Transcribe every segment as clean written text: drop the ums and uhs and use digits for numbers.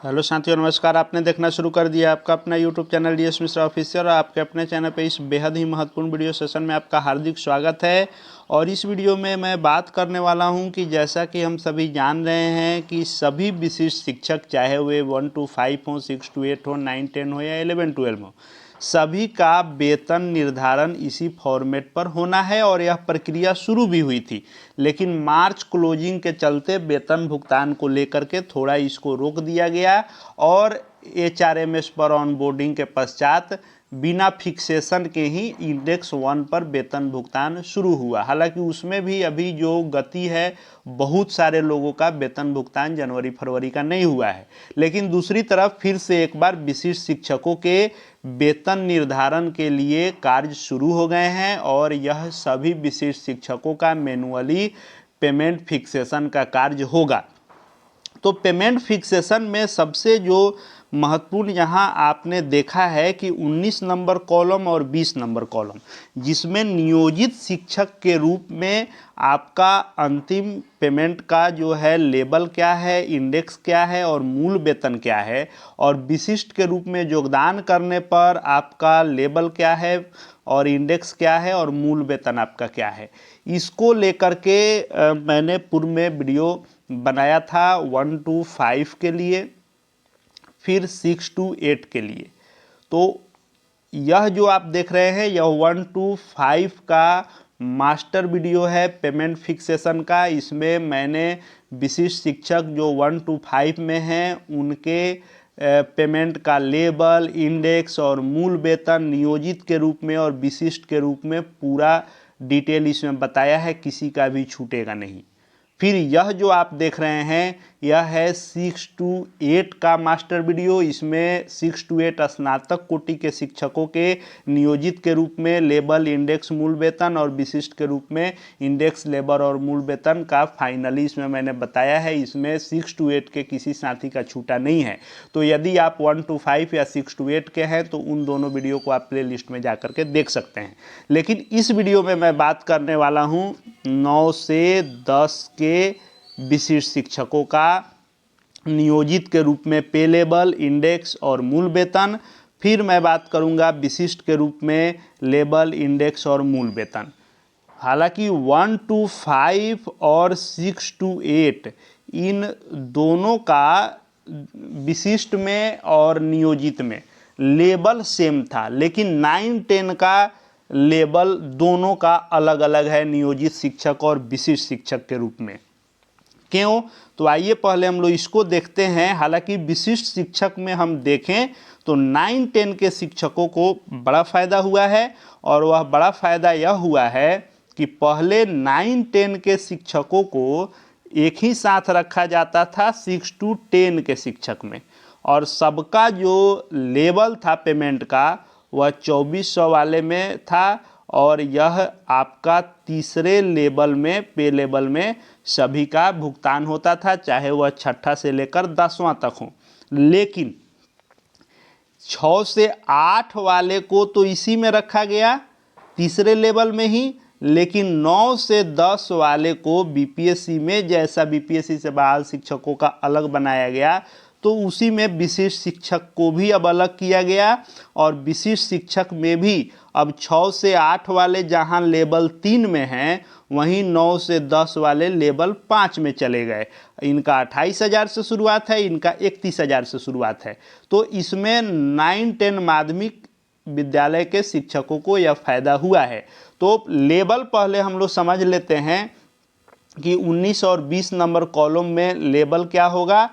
Hello साथियों, नमस्कार। आपने देखना शुरू कर दिया आपका अपना YouTube channel DS Mishra official और आपके अपने चैनल पे इस बेहद ही महत्वपूर्ण वीडियो सेशन में आपका हार्दिक स्वागत है। और इस वीडियो में मैं बात करने वाला हूं कि जैसा कि हम सभी जान रहे हैं कि सभी विशिष्ट शिक्षक, चाहे वे 1 to 5 हो, 6 to 8 हो, 9, 10 हो या 11, 12 हो, सभी का वेतन निर्धारण इसी फॉर्मेट पर होना है और यह प्रक्रिया शुरू भी हुई थी। लेकिन मार्च क्लोजिंग के चलते वेतन भुगतान को लेकर के थोड़ा इसको रोक दिया गया और एचआरएमएस पर ऑनबोर्डिंग के पश्चात बिना फिक्सेशन के ही इंडेक्स 1 पर वेतन भुगतान शुरू हुआ। हालांकि उसमें भी अभी जो गति है, बहुत सारे लोगों का वेतन भुगतान जनवरी फरवरी का नहीं हुआ है। लेकिन दूसरी तरफ फिर से एक बार विशिष्ट शिक्षकों के वेतन निर्धारण के लिए कार्य शुरू हो गए हैं और यह सभी विशिष्ट शिक्षकों का मैनुअली पेमेंट फिक्सेशन का कार्य होगा। तो पेमेंट फिक्सेशन में सबसे जो महत्वपूर्ण यहाँ आपने देखा है कि 19 नंबर कॉलम और 20 नंबर कॉलम, जिसमें नियोजित शिक्षक के रूप में आपका अंतिम पेमेंट का जो है लेबल क्या है, इंडेक्स क्या है और मूल वेतन क्या है, और विशिष्ट के रूप में योगदान करने पर आपका लेबल क्या है और इंडेक्स क्या है और मूल वेतन आपका क्या है, इसको लेकर के मैंने पूर्व में वीडियो बनाया था 1 to 5 के लिए, फिर 6 to 8 के लिए। तो यह जो आप देख रहे हैं यह 1 to 5 का मास्टर वीडियो है पेमेंट फिक्सेशन का। इसमें मैंने विशिष्ट शिक्षक जो 1 to 5 में हैं उनके पेमेंट का लेबल, इंडेक्स और मूल वेतन नियोजित के रूप में और विशिष्ट के रूप में पूरा डिटेल इसमें बताया है, किसी का भी छूटेगा नहीं। फिर यह जो आप देख रहे हैं यह है 6 to 8 का मास्टर वीडियो। इसमें 6 to 8 स्नातक कोटि के शिक्षकों के नियोजित के रूप में लेबल, इंडेक्स, मूल वेतन और विशिष्ट के रूप में इंडेक्स, लेबर और मूल वेतन का फाइनली इसमें मैंने बताया है। इसमें 6 to 8 के किसी साथी का छूटा नहीं है। तो यदि आप 1 to 5 या 6 to 8 के हैं तो उन दोनों वीडियो को आप प्ले लिस्ट में जा करके देख सकते हैं। लेकिन इस वीडियो में मैं बात करने वाला हूँ 9 से 10 के विशिष्ट शिक्षकों का नियोजित के रूप में पे लेबल, इंडेक्स और मूल वेतन। फिर मैं बात करूंगा विशिष्ट के रूप में लेबल, इंडेक्स और मूल वेतन। हालांकि 1 to 5 और 6 to 8 इन दोनों का विशिष्ट में और नियोजित में लेबल सेम था, लेकिन 9, 10 का लेबल दोनों का अलग अलग है नियोजित शिक्षक और विशिष्ट शिक्षक के रूप में। क्यों? तो आइए पहले हम लोग इसको देखते हैं। हालांकि विशिष्ट शिक्षक में हम देखें तो 9, 10 के शिक्षकों को बड़ा फायदा हुआ है और वह बड़ा फायदा यह हुआ है कि पहले 9, 10 के शिक्षकों को एक ही साथ रखा जाता था 6 to 10 के शिक्षक में, और सबका जो लेवल था पेमेंट का वह 2400 वाले में था और यह आपका तीसरे लेवल में, पे लेवल में सभी का भुगतान होता था, चाहे वह छठा से लेकर 10वां तक हो। लेकिन 6 से 8 वाले को तो इसी में रखा गया, तीसरे लेवल में ही। लेकिन 9 से 10 वाले को बीपीएससी में, जैसा बीपीएससी से बहाल शिक्षकों का अलग बनाया गया, तो उसी में विशिष्ट शिक्षक को भी अब अलग किया गया। और विशिष्ट शिक्षक में भी अब 6 से 8 वाले जहां लेवल 3 में हैं, वहीं 9 से 10 वाले लेवल 5 में चले गए। इनका 28,000 से शुरुआत है, इनका 31,000 से शुरुआत है। तो इसमें 9, 10 माध्यमिक विद्यालय के शिक्षकों को यह फायदा हुआ है। तो लेवल पहले हम लोग समझ लेते हैं कि 19 और 20 नंबर कॉलम में लेवल क्या होगा।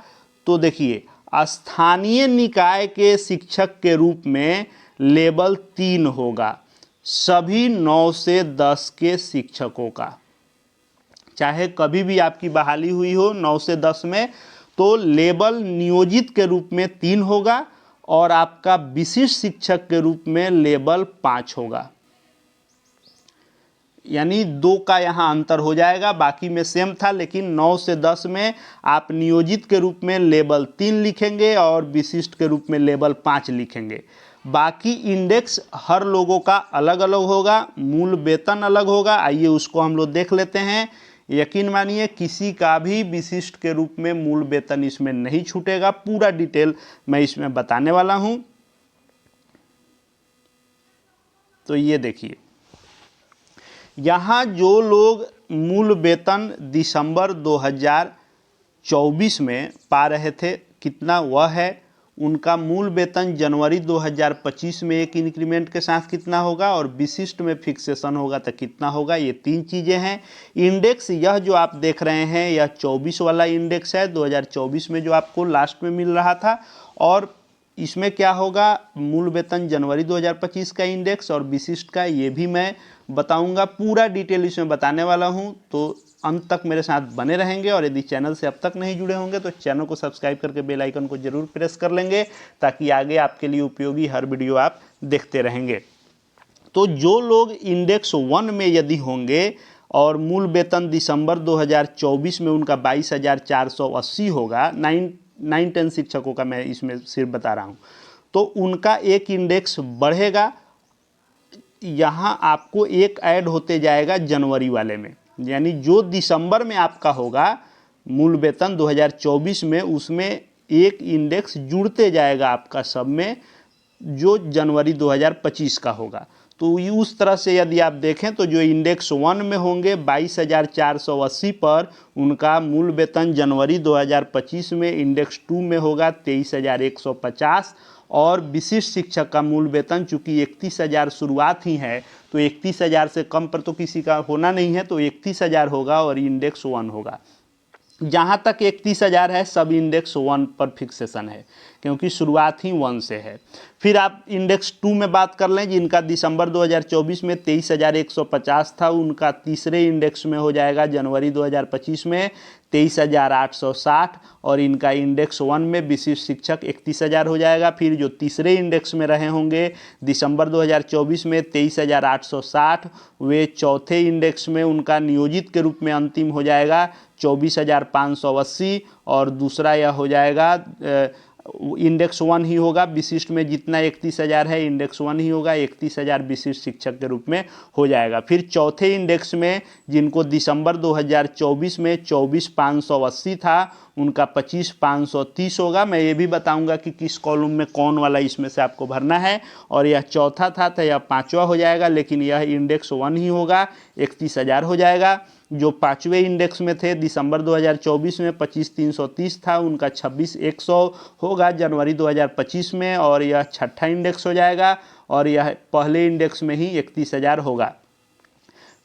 तो देखिए, स्थानीय निकाय के शिक्षक के रूप में लेवल 3 होगा सभी 9 से 10 के शिक्षकों का, चाहे कभी भी आपकी बहाली हुई हो 9 से 10 में, तो लेवल नियोजित के रूप में 3 होगा और आपका विशिष्ट शिक्षक के रूप में लेवल 5 होगा। यानी 2 का यहाँ अंतर हो जाएगा, बाकी में सेम था। लेकिन 9 से 10 में आप नियोजित के रूप में लेवल 3 लिखेंगे और विशिष्ट के रूप में लेवल 5 लिखेंगे। बाकी इंडेक्स हर लोगों का अलग अलग होगा, मूल वेतन अलग होगा। आइए उसको हम लोग देख लेते हैं। यकीन मानिए किसी का भी विशिष्ट के रूप में मूल वेतन इसमें नहीं छूटेगा। पूरा डिटेल मैं इसमें बताने वाला हूं। तो ये देखिए, यहाँ जो लोग मूल वेतन दिसंबर 2024 में पा रहे थे, कितना वह है, उनका मूल वेतन जनवरी 2025 में एक इंक्रीमेंट के साथ कितना होगा और विशिष्ट में फिक्सेशन होगा तो कितना होगा। ये तीन चीज़ें हैं। इंडेक्स यह जो आप देख रहे हैं यह 24 वाला इंडेक्स है, 2024 में जो आपको लास्ट में मिल रहा था। और इसमें क्या होगा, मूल वेतन जनवरी 2025 का इंडेक्स और विशिष्ट का, ये भी मैं बताऊंगा। पूरा डिटेल इसमें बताने वाला हूं, तो अंत तक मेरे साथ बने रहेंगे। और यदि चैनल से अब तक नहीं जुड़े होंगे तो चैनल को सब्सक्राइब करके बेल आइकन को जरूर प्रेस कर लेंगे, ताकि आगे आपके लिए उपयोगी हर वीडियो आप देखते रहेंगे। तो जो लोग इंडेक्स 1 में यदि होंगे और मूल वेतन दिसंबर 2024 में उनका 22,480 होगा, 9-10 शिक्षकों का मैं इसमें सिर्फ बता रहा हूँ, तो उनका एक इंडेक्स बढ़ेगा। यहाँ आपको एक ऐड होते जाएगा जनवरी वाले में, यानी जो दिसंबर में आपका होगा मूल वेतन 2024 में, उसमें एक इंडेक्स जुड़ते जाएगा आपका सब में, जो जनवरी 2025 का होगा। तो उस तरह से यदि आप देखें तो जो इंडेक्स 1 में होंगे 22,480 पर, उनका मूल वेतन जनवरी 2025 में इंडेक्स 2 में होगा 23,150। और विशिष्ट शिक्षक का मूल वेतन चूंकि 31,000 शुरुआत ही है, तो 31,000 से कम पर तो किसी का होना नहीं है, तो 31,000 होगा और इंडेक्स 1 होगा। जहाँ तक 31,000 है सब इंडेक्स 1 पर फिक्सेशन है, क्योंकि शुरुआत ही 1 से है। फिर आप इंडेक्स 2 में बात कर लें, जिनका दिसंबर 2024 में 23,150 था, उनका तीसरे इंडेक्स में हो जाएगा जनवरी 2025 में 23,860। और इनका इंडेक्स 1 में विशिष्ट शिक्षक 31,000 हो जाएगा। फिर जो तीसरे इंडेक्स में रहे होंगे दिसंबर 2024 में 23,860, वे चौथे इंडेक्स में उनका नियोजित के रूप में अंतिम हो जाएगा 24,580। और दूसरा यह हो जाएगा इंडेक्स 1 ही होगा, विशिष्ट में जितना 31,000 है इंडेक्स 1 ही होगा, 31,000 विशिष्ट शिक्षक के रूप में हो जाएगा। फिर चौथे इंडेक्स में जिनको दिसंबर 2024 में 24,580 था, उनका 25,530 होगा। मैं ये भी बताऊंगा कि किस कॉलम में कौन वाला इसमें से आपको भरना है। और यह चौथा था तो यह पाँचवा हो जाएगा, लेकिन यह इंडेक्स 1 ही होगा, 31,000 हो जाएगा। जो पाँचवें इंडेक्स में थे दिसंबर 2024 में 25,330 था, उनका 26,100 होगा जनवरी 2025 में, और यह छठा इंडेक्स हो जाएगा। और यह पहले इंडेक्स में ही 31,000 होगा।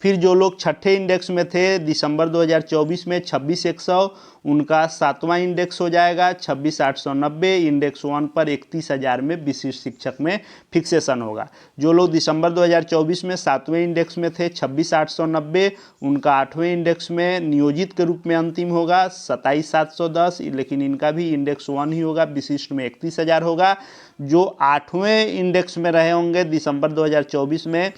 फिर जो लोग छठे इंडेक्स में थे दिसंबर 2024 में 26,100, उनका सातवां इंडेक्स हो जाएगा 26,890। इंडेक्स 1 पर 31,000 में विशिष्ट शिक्षक में फिक्सेशन होगा। जो लोग दिसंबर 2024 में सातवें इंडेक्स में थे 26,890, उनका आठवें इंडेक्स में नियोजित के रूप में अंतिम होगा 27,710, लेकिन इनका भी इंडेक्स 1 ही होगा, विशिष्ट में 31,000 होगा। जो आठवें इंडेक्स में रहे होंगे दिसंबर 2024 में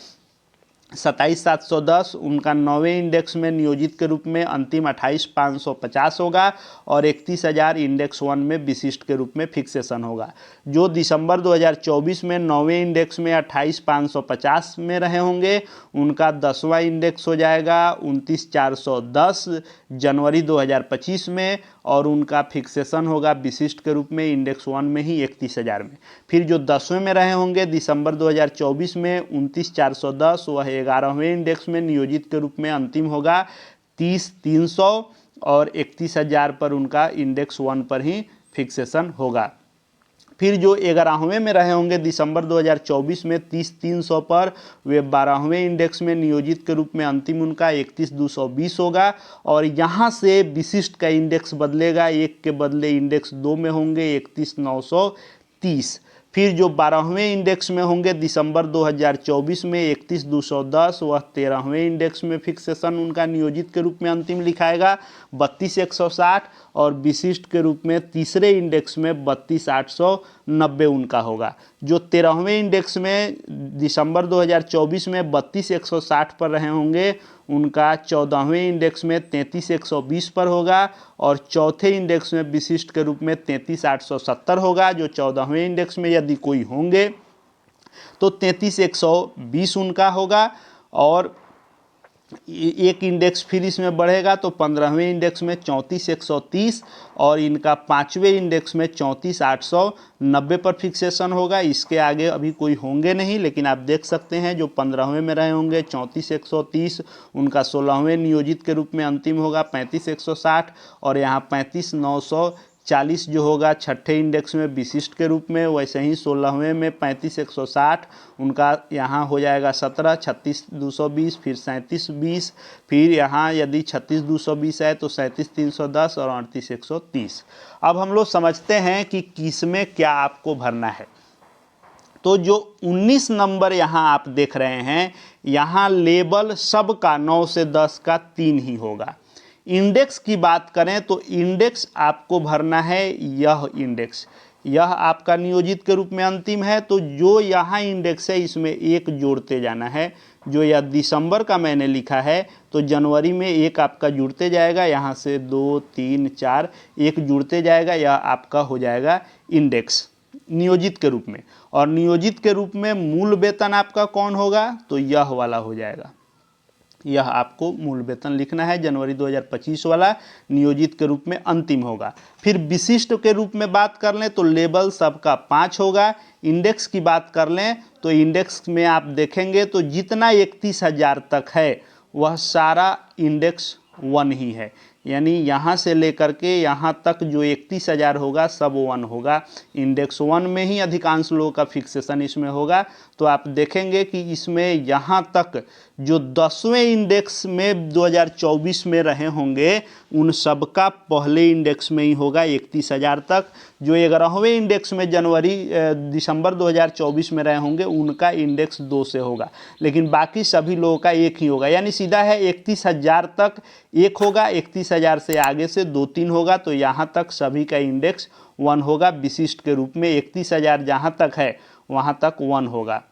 27,710, उनका नौवें इंडेक्स में नियोजित के रूप में अंतिम 28,550 होगा। और 31,000 इंडेक्स 1 में विशिष्ट के रूप में फिक्सेशन होगा। जो दिसंबर 2024 में नौवें इंडेक्स में 28,550 में रहे होंगे, उनका 10वां इंडेक्स हो जाएगा 29,410 जनवरी 2025 में, और उनका फिक्सेशन होगा विशिष्ट के रूप में इंडेक्स 1 में ही 31,000 में। फिर जो 10वें में रहे होंगे दिसंबर 2024 में 29,410, वह 11वें इंडेक्स में नियोजित के रूप में अंतिम होगा 30,300, और 31,000 पर उनका इंडेक्स 1 पर ही फिक्सेशन होगा। फिर जो 11वें में रहे होंगे दिसंबर 2024 में 30,300 पर, वे 12वें इंडेक्स में नियोजित के रूप में अंतिम उनका 31,220 होगा। और यहाँ से विशिष्ट का इंडेक्स बदलेगा, एक के बदले इंडेक्स 2 में होंगे 31,930। फिर जो 12वें इंडेक्स में होंगे दिसंबर 2024 में 31,210, वह 13वें इंडेक्स में फिक्सेशन उनका नियोजित के रूप में अंतिम लिखाएगा 32,160, और विशिष्ट के रूप में तीसरे इंडेक्स में 32,890 उनका होगा। जो 13वें इंडेक्स में दिसंबर 2024 में 32,160 पर रहे होंगे, उनका 14वें इंडेक्स में 33,120 पर होगा। और चौथे इंडेक्स में विशिष्ट के रूप में 33,870 होगा। जो 14वें इंडेक्स में यदि कोई होंगे तो 33,120 उनका होगा। और एक इंडेक्स फिर इसमें बढ़ेगा तो 15वें इंडेक्स में 34,130 और इनका 5वें इंडेक्स में 34,890 पर फिक्सेशन होगा। इसके आगे अभी कोई होंगे नहीं, लेकिन आप देख सकते हैं जो 15वें में रहे होंगे 34,130, उनका 16वें नियोजित के रूप में अंतिम होगा 35,160 और यहाँ 35,940 जो होगा छठे इंडेक्स में विशिष्ट के रूप में। वैसे ही 16वें में 35,160, उनका यहाँ हो जाएगा 17, 36,220, फिर 37,20, फिर यहाँ यदि 36,220 है तो 37,310 और 38,130। अब हम लोग समझते हैं कि किस में क्या आपको भरना है। तो जो 19 नंबर यहाँ आप देख रहे हैं, यहाँ लेबल सबका 9 से 10 का 3 ही होगा। इंडेक्स की बात करें तो इंडेक्स आपको भरना है, यह इंडेक्स, यह आपका नियोजित के रूप में अंतिम है, तो जो यहाँ इंडेक्स है इसमें एक जोड़ते जाना है। जो यह दिसंबर का मैंने लिखा है तो जनवरी में एक आपका जुड़ते जाएगा, यहाँ से 2 3 4 एक जुड़ते जाएगा, यह आपका हो जाएगा इंडेक्स नियोजित के रूप में। और नियोजित के रूप में मूल वेतन आपका कौन होगा, तो यह वाला हो जाएगा, यह आपको मूल वेतन लिखना है, जनवरी 2025 वाला नियोजित के रूप में अंतिम होगा। फिर विशिष्ट के रूप में बात कर लें तो लेबल सबका 5 होगा। इंडेक्स की बात कर लें तो इंडेक्स में आप देखेंगे तो जितना 31,000 तक है वह सारा इंडेक्स 1 ही है, यानी यहाँ से लेकर के यहाँ तक जो 31,000 होगा सब 1 होगा। इंडेक्स 1 में ही अधिकांश लोगों का फिक्सेशन इसमें होगा। तो आप देखेंगे कि इसमें यहाँ तक जो 10वें इंडेक्स में 2024 में रहे होंगे उन सब का पहले इंडेक्स में ही होगा 31,000 तक। जो 11वें इंडेक्स में दिसंबर 2024 में रहे होंगे उनका इंडेक्स 2 से होगा, लेकिन बाकी सभी लोगों का एक ही होगा, यानी सीधा है 31,000 तक एक होगा, 31,000 से आगे से 2-3 होगा, तो यहाँ तक सभी का इंडेक्स 1 होगा। विशिष्ट के रूप में 31,000 जहाँ तक है वहाँ तक 1 होगा।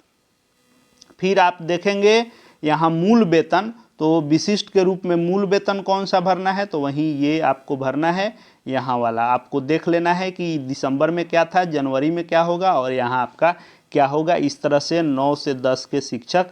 फिर आप देखेंगे यहाँ मूल वेतन, तो विशिष्ट के रूप में मूल वेतन कौन सा भरना है, तो वहीं ये आपको भरना है, यहाँ वाला आपको देख लेना है कि दिसंबर में क्या था, जनवरी में क्या होगा और यहाँ आपका क्या होगा। इस तरह से 9 से 10 के शिक्षक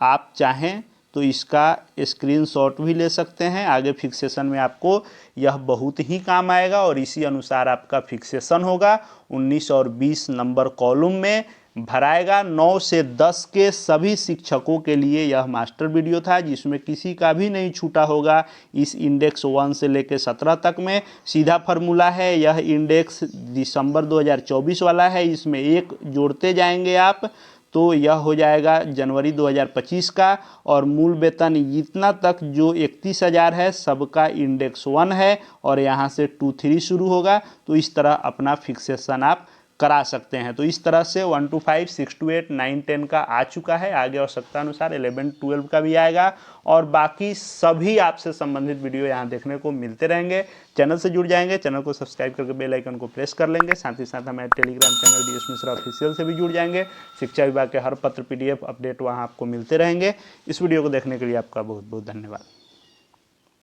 आप चाहें तो इसका स्क्रीनशॉट भी ले सकते हैं। आगे फिक्सेशन में आपको यह बहुत ही काम आएगा और इसी अनुसार आपका फिक्सेशन होगा। 19 और 20 नंबर कॉलम में भराएगा। 9 से 10 के सभी शिक्षकों के लिए यह मास्टर वीडियो था, जिसमें किसी का भी नहीं छूटा होगा। इस इंडेक्स 1 से लेकर 17 तक में सीधा फार्मूला है। यह इंडेक्स दिसंबर 2024 वाला है, इसमें एक जोड़ते जाएंगे आप तो यह हो जाएगा जनवरी 2025 का। और मूल वेतन इतना तक जो 31,000 है सबका इंडेक्स 1 है और यहाँ से 2-3 शुरू होगा। तो इस तरह अपना फिक्सेशन आप करा सकते हैं। तो इस तरह से 1 to 5, 6 to 8, 9, 10 का आ चुका है। आगे आवश्यकता अनुसार 11, 12 का भी आएगा और बाकी सभी आपसे संबंधित वीडियो यहाँ देखने को मिलते रहेंगे। चैनल से जुड़ जाएंगे, चैनल को सब्सक्राइब करके बेल आइकन को प्रेस कर लेंगे। साथ ही साथ हमारे Telegram channel DS Mishra official से भी जुड़ जाएंगे। शिक्षा विभाग के हर पत्र PDF अपडेट वहाँ आपको मिलते रहेंगे। इस वीडियो को देखने के लिए आपका बहुत बहुत धन्यवाद।